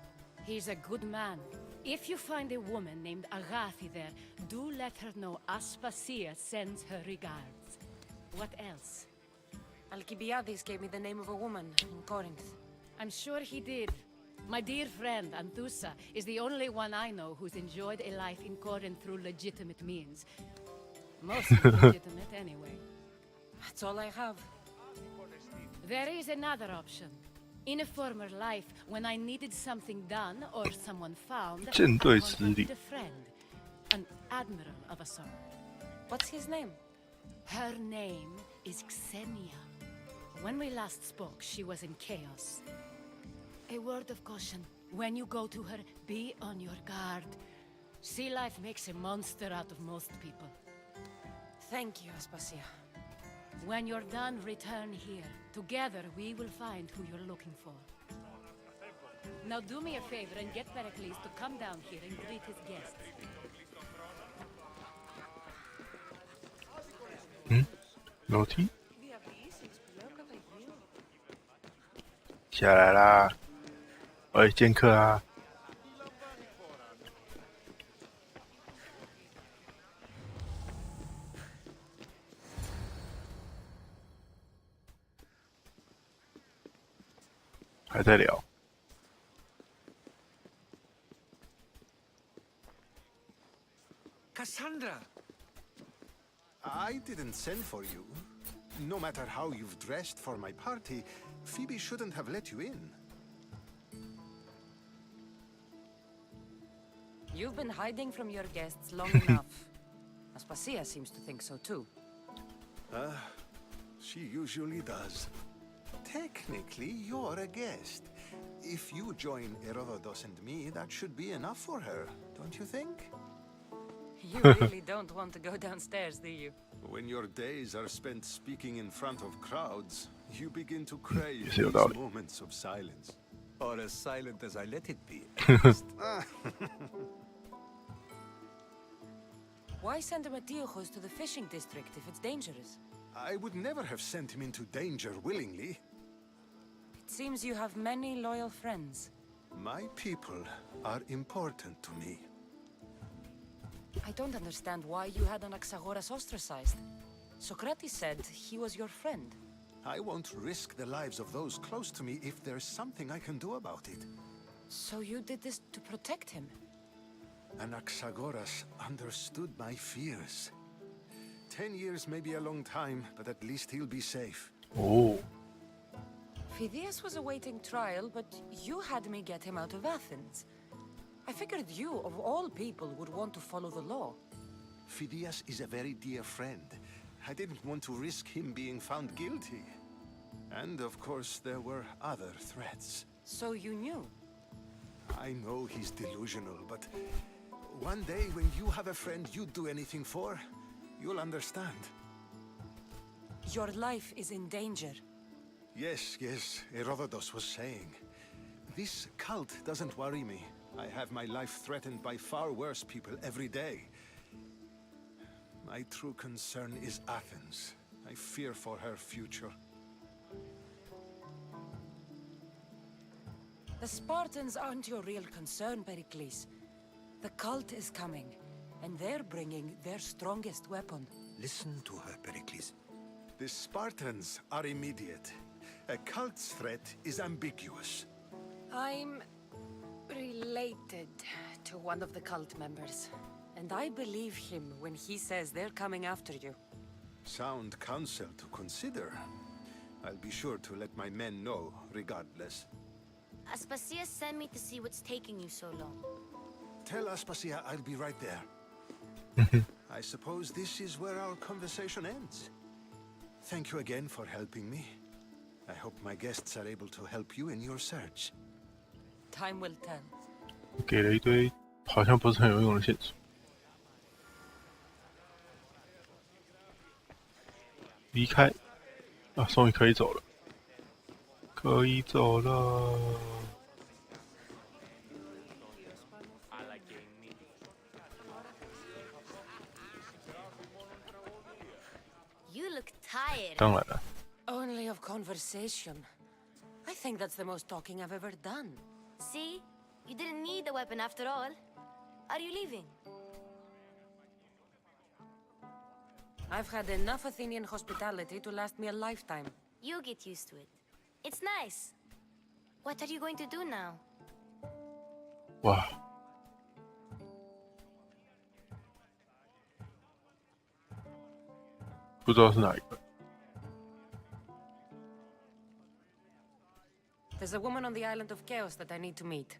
He's a good man. If you find a woman named Agathi there, do let her know Aspasia sends her regards. What else? Alcibiades gave me the name of a woman in Corinth. I'm sure he did. My dear friend, Anthusa, is the only one I know who's enjoyed a life in Corinth through legitimate means. Mostly legitimate, anyway. That's all I have. There is another option. In a former life, when I needed something done or someone found, I 舰队司令 contacted a friend. An admiral of a sort. What's his name? Her name is Xenia. When we last spoke, she was in chaos. A word of caution. When you go to her, be on your guard. Sea life makes a monster out of most people. Thank you, Aspasia. When you're done, return here. Together, we will find who you're looking for. Now do me a favor and get Pericles to come down here and greet his guests. Hmm? 楼梯下来啦！喂，剑客啊！还在聊。 Cassandra! I didn't send for you. No matter how you've dressed for my party, Phoebe shouldn't have let you in. You've been hiding from your guests long enough. Aspasia seems to think so too. She usually does. Technically, you're a guest. If you join Herodotus and me, that should be enough for her, don't you think? You really don't want to go downstairs, do you? When your days are spent speaking in front of crowds, you begin to crave Yes, these you're right. moments of silence. Or as silent as I let it be. Why send Emetiochos to the fishing district if it's dangerous? I would never have sent him into danger willingly. It seems you have many loyal friends. My people are important to me. I don't understand why you had Anaxagoras ostracized. Socrates said he was your friend. I won't risk the lives of those close to me if there's something I can do about it. So you did this to protect him? Anaxagoras understood my fears. 10 years may be a long time, but at least he'll be safe. Oh. Phidias was awaiting trial, but you had me get him out of Athens. I figured you, of all people, would want to follow the law. Phidias is a very dear friend. I didn't want to risk him being found guilty. And of course, there were other threats. So you knew? I know he's delusional, but one day when you have a friend you'd do anything for, you'll understand. Your life is in danger. Yes, Herodotus was saying. This cult doesn't worry me. I have my life threatened by far worse people every day. My true concern is Athens. I fear for her future. The Spartans aren't your real concern, Pericles. The cult is coming, and they're bringing their strongest weapon. Listen to her, Pericles. The Spartans are immediate. A cult's threat is ambiguous. I'm related to one of the cult members, and I believe him when he says they're coming after you. Sound counsel to consider. I'll be sure to let my men know, regardless. Aspasia sent me to see what's taking you so long. Tell Aspasia I'll be right there. I suppose this is where our conversation ends. Thank you again for helping me. I hope my guests are able to help you in your search. Time will tell. 给了一堆好像不是很有用的线索。离开啊，终于可以走了，可以走了。You look tired. 当然了。 Only of conversation. I think that's the most talking I've ever done. See? You didn't need the weapon after all. Are you leaving? I've had enough Athenian hospitality to last me a lifetime. You get used to it. It's nice. What are you going to do now? 哇！ 不知道是哪一个。 There's a woman on the island of Chaos that I need to meet.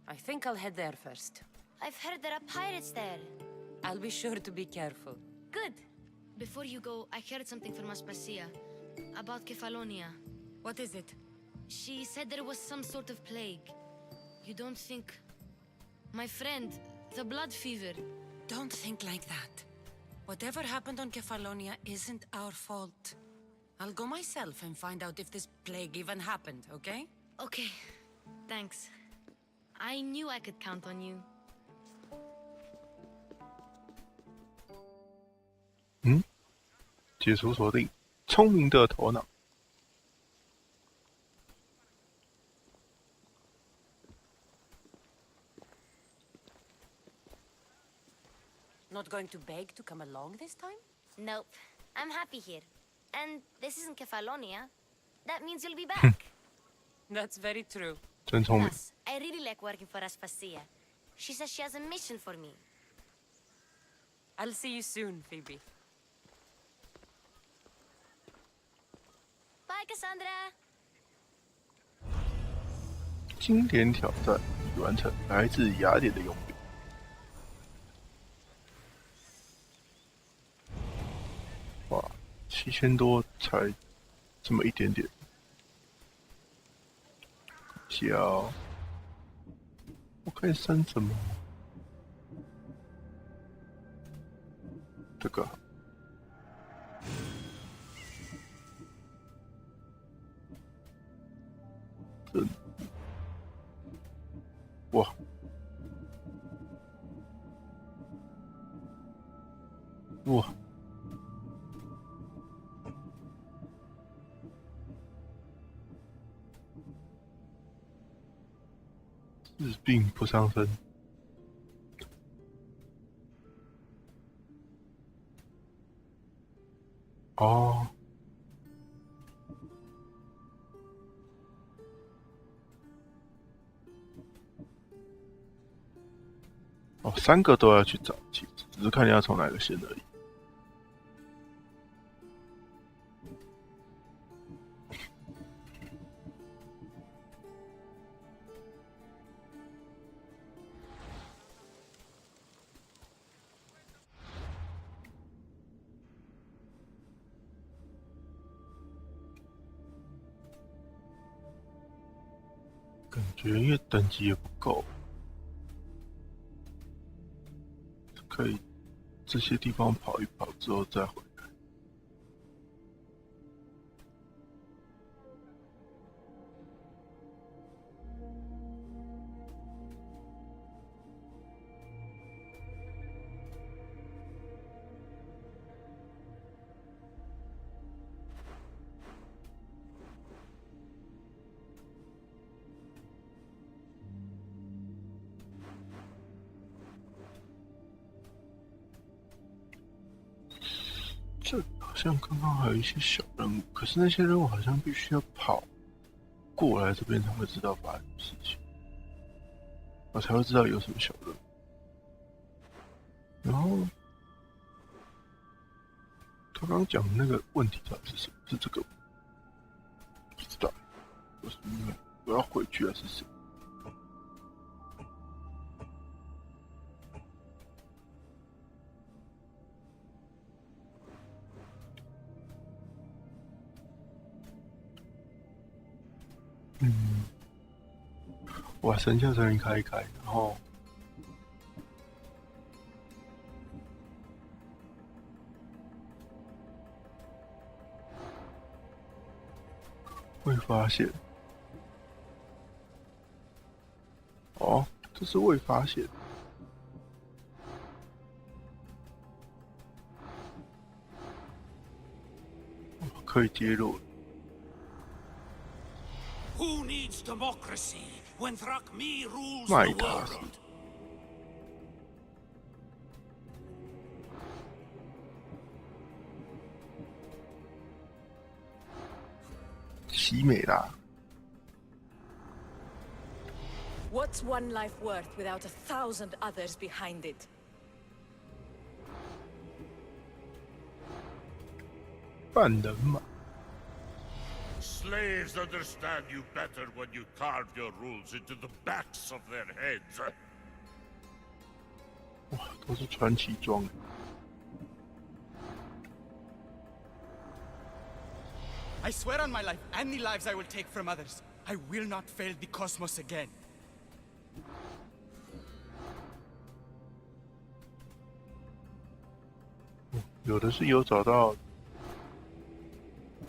I think I'll head there first. I've heard there are pirates there. I'll be sure to be careful. Good. Before you go, I heard something from Aspasia about Kefalonia. What is it? She said there was some sort of plague. You don't think... My friend, the blood fever. Don't think like that. Whatever happened on Kefalonia isn't our fault. I'll go myself and find out if this plague even happened, okay? Okay. Thanks. I knew I could count on you. 嗯，解除锁定，聪明的头脑。 Not going to beg to come along this time? Nope. I'm happy here. And this isn't Kefalonia. That means you'll be back. That's very true. 真聪明。 Plus, I really like working for Aspasia. She says she has a mission for me. I'll see you soon, Phoebe. Bye, Cassandra. 经典挑战已完成，来自雅典的佣兵。哇，7000多才这么一点点。小，我可以删什么？这个。 哇！哇！日病不伤身。哦。哦，3个都要去找，其实只是看你要从哪个线而已。感觉因为等级也不够。可以这些地方跑一跑之后再回来。这好像刚刚还有一些小任务，可是那些任务好像必须要跑过来这边才会知道发生什么事情，我才会知道有什么小任务。然后他刚刚讲的那个问题到底是什么？是这个？不知道，我要回去还是什么？我把神像声音开一开，然后会发现，哦，这是未发现，可以揭露了。Who needs democracy when Thrakmi rules 麦 the 塔斯 world? 奇美拉。 What's one life worth without 1,000 others behind it? 半人马。 Slaves understand you better when you carve your rules into the backs of their heads. 哇，都是传奇装。 I swear on my life and the lives I will take from others, I will not fail the cosmos again. 有的是有找到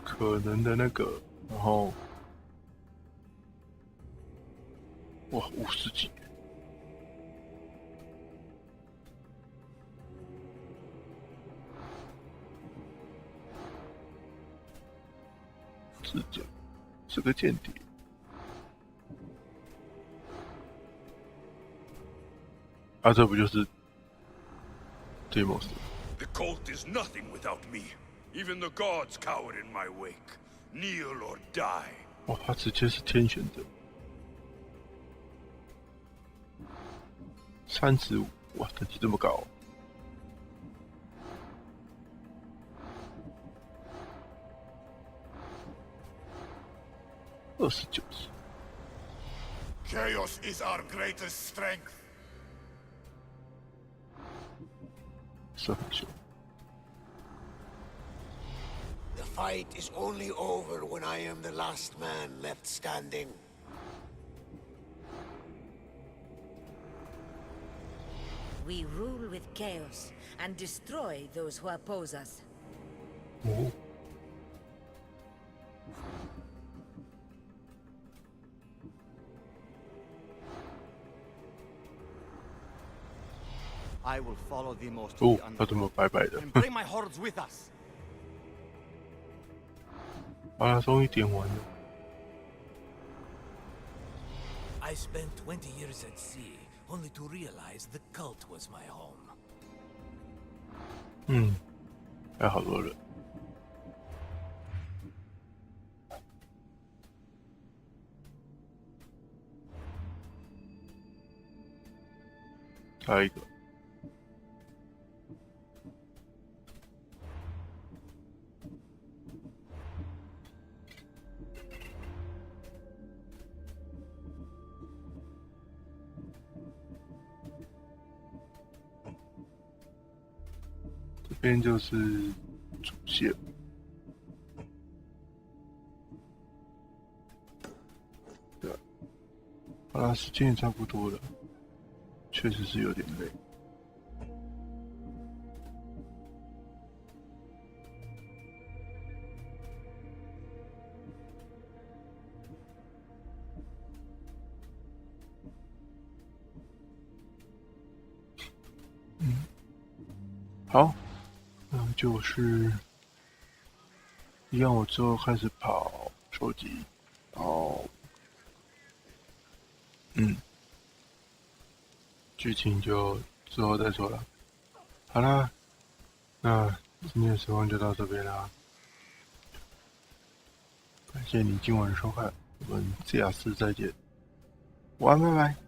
可能的那个，然后哇，50几，是这样，是个间谍。啊，这不就是Demos？ The cult is nothing without me. Even the gods cower in my wake. Kneel or die. 哇，他直接是天选的，35，哇，等级这么高，29级。 Chaos is our greatest strength. 是很凶。 The fight is only over when I am the last man left standing. We rule with chaos and destroy those who oppose us. 哦。 I will follow the most 哦，他怎么白白的？ and bring my hordes with us. 好了，终于点完了。I spent 20 years at sea, only to realize the cult was my home. 还有好多人。还有一个。这边就是主线。对，好啦，时间也差不多了，确实是有点累。好，那就是一样，我之后开始跑收集，然后剧情就之后再说了。好啦，那今天的时光就到这边啦，感谢你今晚的收看，我们下次再见，晚安，拜拜。